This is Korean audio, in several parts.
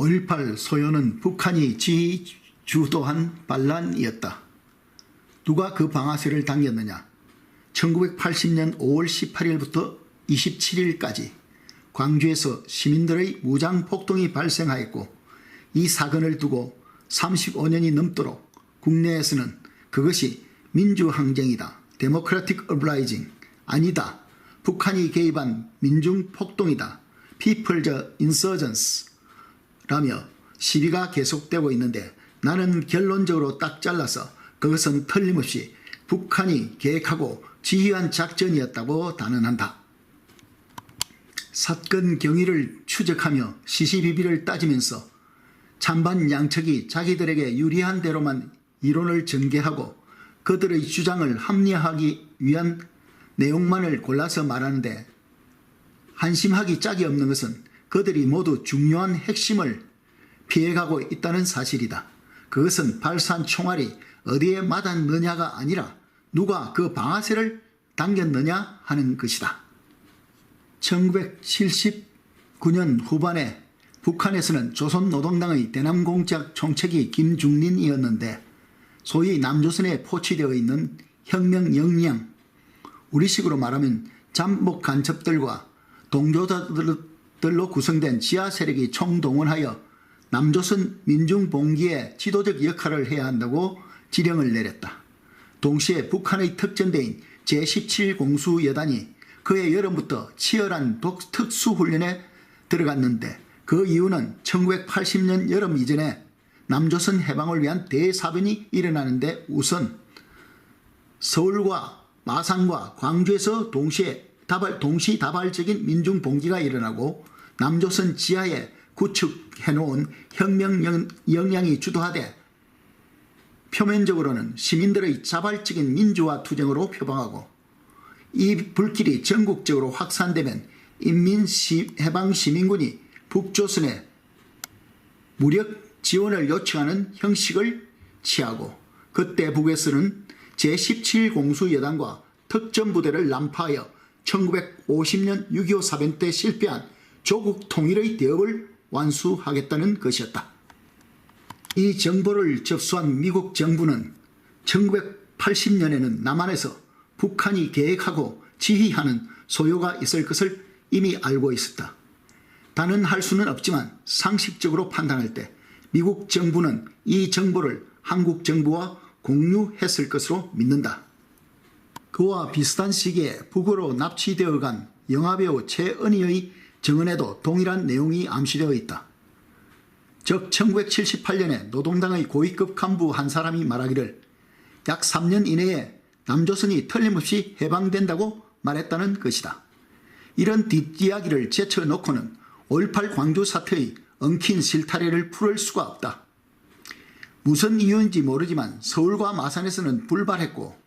5.18 소요는 북한이 지휘 주도한 반란이었다. 누가 그 방아쇠를 당겼느냐? 1980년 5월 18일부터 27일까지 광주에서 시민들의 무장 폭동이 발생하였고, 이 사건을 두고 35년이 넘도록 국내에서는 그것이 민주항쟁이다, 데모크라틱 업라이징, 아니다, 북한이 개입한 민중폭동이다, 피플즈 인서전스 라며 시비가 계속되고 있는데, 나는 결론적으로 딱 잘라서 그것은 틀림없이 북한이 계획하고 지휘한 작전이었다고 단언한다. 사건 경위를 추적하며 시시비비를 따지면서 찬반 양측이 자기들에게 유리한 대로만 이론을 전개하고 그들의 주장을 합리화하기 위한 내용만을 골라서 말하는데, 한심하기 짝이 없는 것은 그들이 모두 중요한 핵심을 피해가고 있다는 사실이다. 그것은 발사한 총알이 어디에 맞았느냐가 아니라 누가 그 방아쇠를 당겼느냐 하는 것이다. 1979년 후반에 북한에서는 조선노동당의 대남공작 총책이 김중린이었는데, 소위 남조선에 포취되어 있는 혁명 역량, 우리식으로 말하면 잠복 간첩들과 동조자들로 구성된 지하 세력이 총동원하여 남조선 민중봉기의 지도적 역할을 해야 한다고 지령을 내렸다. 동시에 북한의 특전대인 제17공수여단이 그해 여름부터 치열한 특수훈련에 들어갔는데, 그 이유는 1980년 여름 이전에 남조선 해방을 위한 대사변이 일어나는데, 우선 서울과 마산과 광주에서 동시다발적인 민중봉기가 일어나고, 남조선 지하에 구축해놓은 혁명 역량이 주도하되 표면적으로는 시민들의 자발적인 민주화 투쟁으로 표방하고, 이 불길이 전국적으로 확산되면 인민해방시민군이 북조선에 무력 지원을 요청하는 형식을 취하고, 그때 북에서는 제17공수여단과 특전부대를 난파하여 1950년 6.25 사변 때 실패한 조국 통일의 대업을 완수하겠다는 것이었다. 이 정보를 접수한 미국 정부는 1980년에는 남한에서 북한이 계획하고 지휘하는 소요가 있을 것을 이미 알고 있었다. 단언할 수는 없지만 상식적으로 판단할 때 미국 정부는 이 정보를 한국 정부와 공유했을 것으로 믿는다. 그와 비슷한 시기에 북으로 납치되어 간 영화배우 최은희의 증언에도 동일한 내용이 암시되어 있다. 즉 1978년에 노동당의 고위급 간부 한 사람이 말하기를 약 3년 이내에 남조선이 틀림없이 해방된다고 말했다는 것이다. 이런 뒷이야기를 제쳐놓고는 5.18 광주 사태의 엉킨 실타래를 풀을 수가 없다. 무슨 이유인지 모르지만 서울과 마산에서는 불발했고,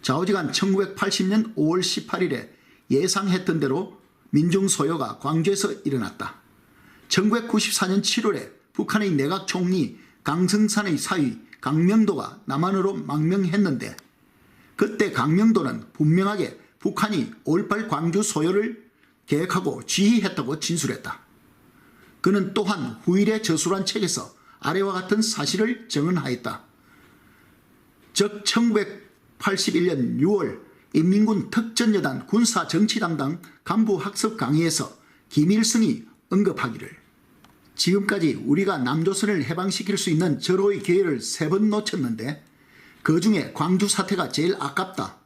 좌우지간 1980년 5월 18일에 예상했던 대로 민중소요가 광주에서 일어났다. 1994년 7월에 북한의 내각 총리 강승산의 사위 강명도가 남한으로 망명했는데, 그때 강명도는 분명하게 북한이 5.18 광주 소요를 계획하고 지휘했다고 진술했다. 그는 또한 후일의 저술한 책에서 아래와 같은 사실을 증언하였다. 즉 1981년 6월 인민군 특전여단 군사정치담당 간부 학습 강의에서 김일성이 언급하기를, 지금까지 우리가 남조선을 해방시킬 수 있는 절호의 기회를 3번 놓쳤는데 그 중에 광주 사태가 제일 아깝다.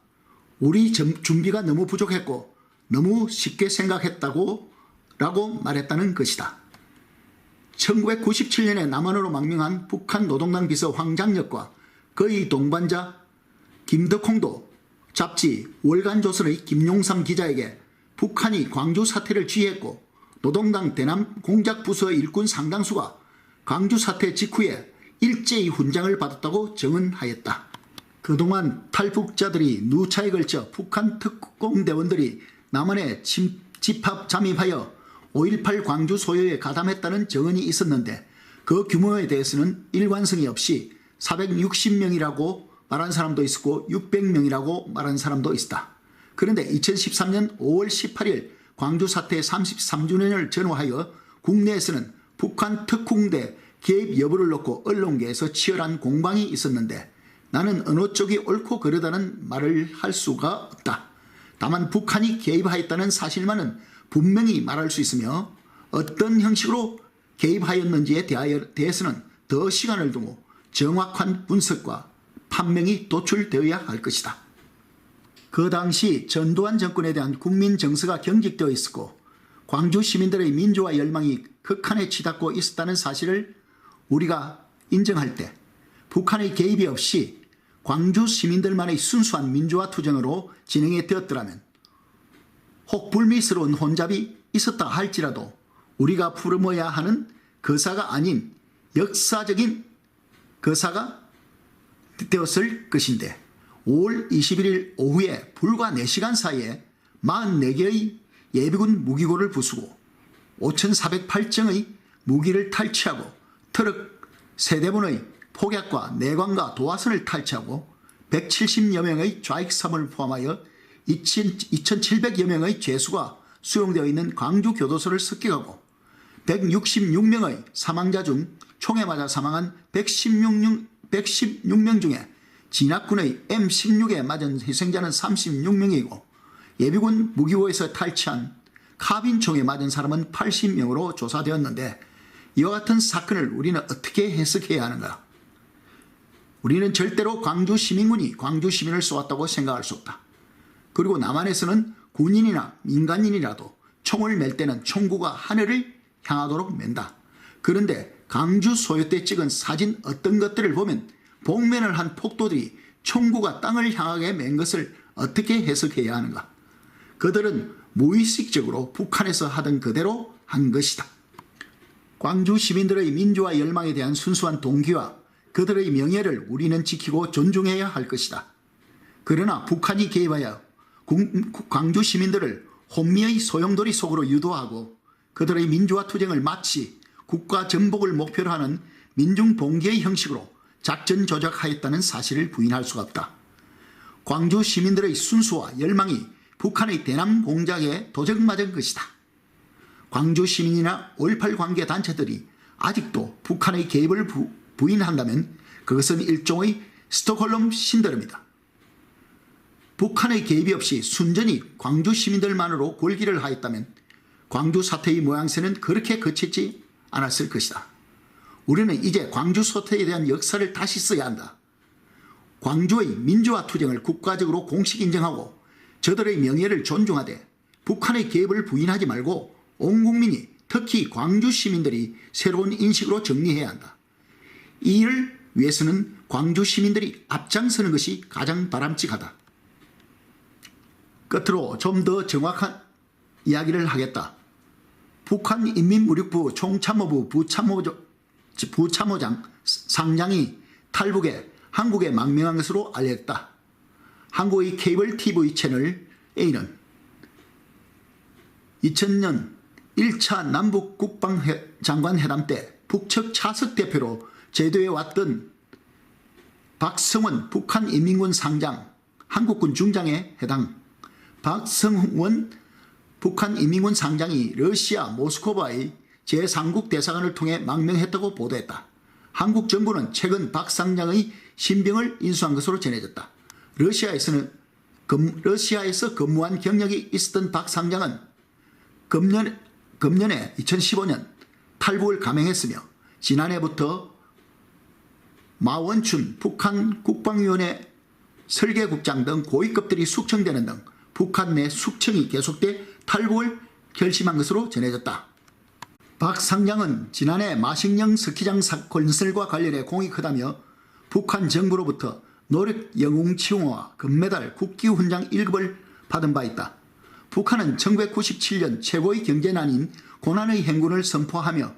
우리 준비가 너무 부족했고 너무 쉽게 생각했다고 라고 말했다는 것이다. 1997년에 남한으로 망명한 북한 노동당 비서 황장엽과 그의 동반자 김덕홍도 잡지 월간조선의 김용삼 기자에게 북한이 광주 사태를 지휘했고 노동당 대남 공작부서 일꾼 상당수가 광주 사태 직후에 일제히 훈장을 받았다고 증언하였다. 그동안 탈북자들이 누차에 걸쳐 북한 특공대원들이 남한에 집합 잠입하여 5.18 광주 소요에 가담했다는 증언이 있었는데, 그 규모에 대해서는 일관성이 없이 460명이라고 말한 사람도 있었고 600명이라고 말한 사람도 있었다. 그런데 2013년 5월 18일 광주 사태 33주년을 전후하여 국내에서는 북한 특공대 개입 여부를 놓고 언론계에서 치열한 공방이 있었는데 나는 어느 쪽이 옳고 그르다는 말을 할 수가 없다. 다만 북한이 개입하였다는 사실만은 분명히 말할 수 있으며 어떤 형식으로 개입하였는지에 대해서는 더 시간을 두고 정확한 분석과 판명이 도출되어야 할 것이다. 그 당시 전두환 정권에 대한 국민 정서가 경직되어 있었고 광주 시민들의 민주화 열망이 극한에 치닫고 있었다는 사실을 우리가 인정할 때 북한의 개입이 없이 광주 시민들만의 순수한 민주화 투쟁으로 진행이 되었더라면 혹 불미스러운 혼잡이 있었다 할지라도 우리가 풀어모아야 하는 거사가 아닌 역사적인 거사가 되었을 것인데 5월 21일 오후에 불과 4시간 사이에 44개의 예비군 무기고를 부수고 5,408정의 무기를 탈취하고 트럭 3대분의 폭약과 내관과 도화선을 탈취하고 170여 명의 좌익섬을 포함하여 2,700여 명의 죄수가 수용되어 있는 광주교도소를 습격하고 166명의 사망자 중 총에 맞아 사망한 116명 중에 진압군의 M16에 맞은 희생자는 36명이고 예비군 무기고에서 탈취한 카빈총에 맞은 사람은 80명으로 조사되었는데 이와 같은 사건을 우리는 어떻게 해석해야 하는가? 우리는 절대로 광주 시민군이 광주 시민을 쏘았다고 생각할 수 없다. 그리고 남한에서는 군인이나 민간인이라도 총을 맬 때는 총구가 하늘을 향하도록 맨다. 그런데 광주 소요 때 찍은 사진 어떤 것들을 보면 복면을 한 폭도들이 총구가 땅을 향하게 맨 것을 어떻게 해석해야 하는가? 그들은 무의식적으로 북한에서 하던 그대로 한 것이다. 광주 시민들의 민주화 열망에 대한 순수한 동기와 그들의 명예를 우리는 지키고 존중해야 할 것이다. 그러나 북한이 개입하여 광주 시민들을 혼미의 소용돌이 속으로 유도하고 그들의 민주화 투쟁을 마치 국가 전복을 목표로 하는 민중봉기의 형식으로 작전 조작하였다는 사실을 부인할 수가 없다. 광주 시민들의 순수와 열망이 북한의 대남 공작에 도적맞은 것이다. 광주 시민이나 5.18 관계 단체들이 아직도 북한의 개입을 부인한다면 그것은 일종의 스톡홀름 신드롬이다. 북한의 개입이 없이 순전히 광주 시민들만으로 골기를 하였다면 광주 사태의 모양새는 그렇게 거치지 않았을 것이다. 우리는 이제 광주 사태에 대한 역사를 다시 써야 한다. 광주의 민주화 투쟁을 국가적으로 공식 인정하고 저들의 명예를 존중하되 북한의 개입을 부인하지 말고 온 국민이 특히 광주 시민들이 새로운 인식으로 정리해야 한다. 이 일을 위해서는 광주 시민들이 앞장서는 것이 가장 바람직하다. 끝으로 좀 더 정확한 이야기를 하겠다. 북한 인민무력부 총참모부 부참모장 상장이 탈북에 한국에 망명한 것으로 알렸다. 한국의 케이블 TV 채널 A는 2000년 1차 남북 국방장관 회담 때 북측 차석 대표로 제도해 왔던 박성원 북한 인민군 상장 한국군 중장에 해당 박성원 북한 인민군 상장이 러시아 모스크바의 제3국 대사관을 통해 망명했다고 보도했다. 한국 정부는 최근 박 상장의 신병을 인수한 것으로 전해졌다. 러시아에서 근무한 경력이 있었던 박 상장은 금년에 2015년 탈북을 감행했으며 지난해부터 마원춘 북한 국방위원회 설계국장 등 고위급들이 숙청되는 등 북한 내 숙청이 계속돼 탈북을 결심한 것으로 전해졌다. 박 상장은 지난해 마식령 스키장 건설과 관련해 공이 크다며 북한 정부로부터 노력영웅치용호와 금메달 국기훈장 1급을 받은 바 있다. 북한은 1997년 최고의 경제난인 고난의 행군을 선포하며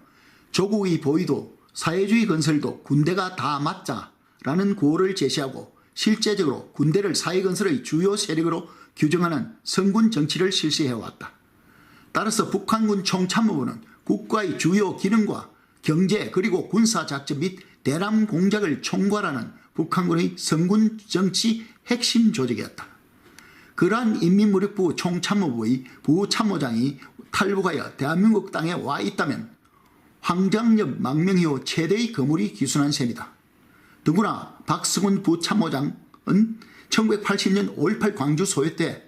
조국의 보위도 사회주의 건설도 군대가 다 맞자라는 구호를 제시하고 실제적으로 군대를 사회건설의 주요 세력으로 규정하는 성군 정치를 실시해왔다. 따라서 북한군 총참모부는 국가의 주요 기능과 경제 그리고 군사작전 및 대남 공작을 총괄하는 북한군의 성군 정치 핵심 조직이었다. 그러한 인민무력부 총참모부의 부참모장이 탈북하여 대한민국 땅에 와 있다면 황장엽 망명이후 최대의 거물이 기순한 셈이다. 더구나 박승훈 부참모장은 1980년 5.18 광주 소요 때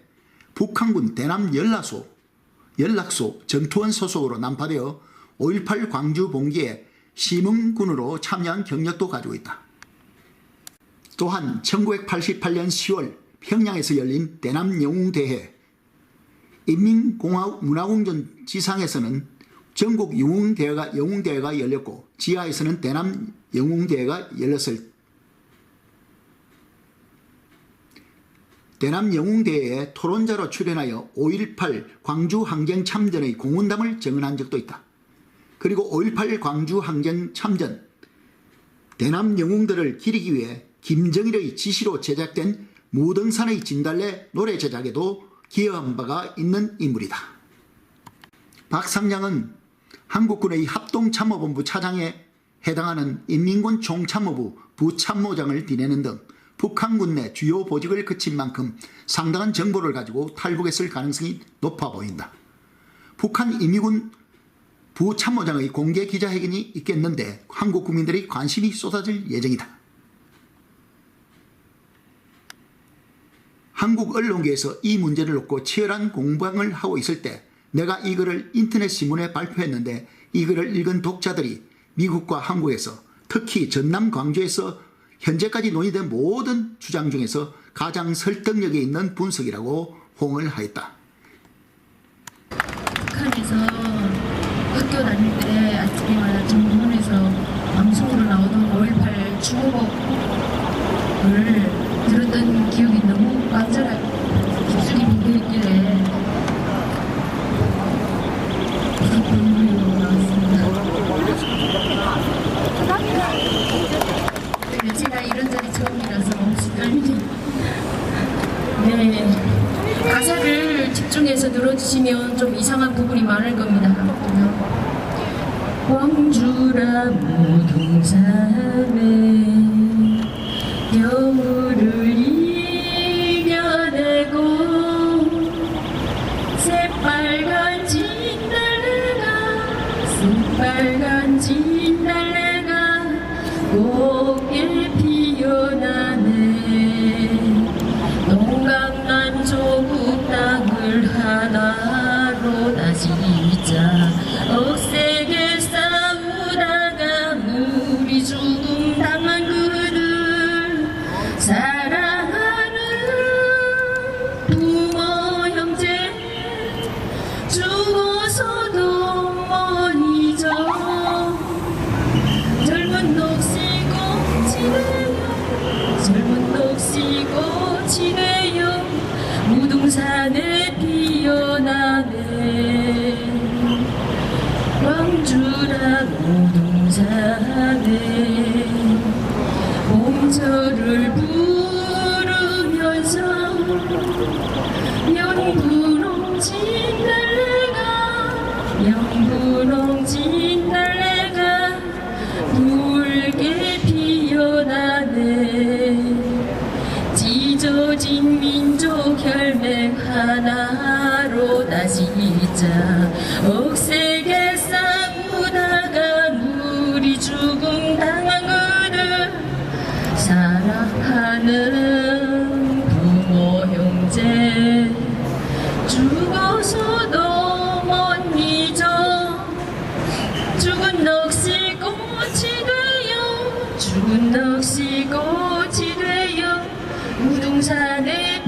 북한군 대남 연락소 전투원 소속으로 난파되어 5.18 광주 봉기에 심흥군으로 참여한 경력도 가지고 있다. 또한 1988년 10월 평양에서 열린 대남영웅대회, 인민공화국문화공전 지상에서는 전국 영웅대회가 열렸고 지하에서는 대남영웅대회가 열렸을 대남영웅대회에 토론자로 출연하여 5.18 광주 항쟁 참전의 공훈담을 정언한 적도 있다. 그리고 5.18 광주 항쟁 참전, 대남영웅들을 기리기 위해 김정일의 지시로 제작된 무등산의 진달래 노래 제작에도 기여한 바가 있는 인물이다. 박 상장은 한국군의 합동참모본부 차장에 해당하는 인민군 총참모부 부참모장을 지내는 등 북한군 내 주요 보직을 그친 만큼 상당한 정보를 가지고 탈북했을 가능성이 높아 보인다. 북한 인민군 부참모장의 공개 기자회견이 있겠는데 한국 국민들의 관심이 쏟아질 예정이다. 한국 언론계에서 이 문제를 놓고 치열한 공방을 하고 있을 때 내가 이 글을 인터넷 신문에 발표했는데 이 글을 읽은 독자들이 미국과 한국에서 특히 전남 광주에서 현재까지 논의된 모든 주장 중에서 가장 설득력이 있는 분석이라고 호응을 하였다. 북한에서 학교 다닐 때 아침마다 정문에서 방송으로 나오던 5.18 추모곡을 들었던 기억이 너무 간절하게 깊숙이 묻어있길래 눈물이 나왔습니다. 제가 이런 자리 처음이라서 혹시 떨리네요. 네, 가사를 집중해서 들어주시면 좀 이상한 부분이 많을 겁니다. 광주라 무등산에 겨울을 이겨내고 새빨간 진달래가 곱게 피어나네. 동강난 조국 땅을 하나로 다지자. 억세게 싸우다가 우리 죽음 당한 그들 사랑하는 부모 형제 죽어서도 못 잊어. 젊은 녹시꽃이 되어 무등산에 피어나네. 광주라 무등산에 봄철을 부르면서 영분홍 진달래가 붉게 피어나네. 찢어진 민족 혈맹 하나로 다지자. 억세게 싸우다가 우리 죽음 당한 그들 사랑하는 부모 형제 죽어서도 못 잊어. 죽은 넋이 꽃이 되어 무등산에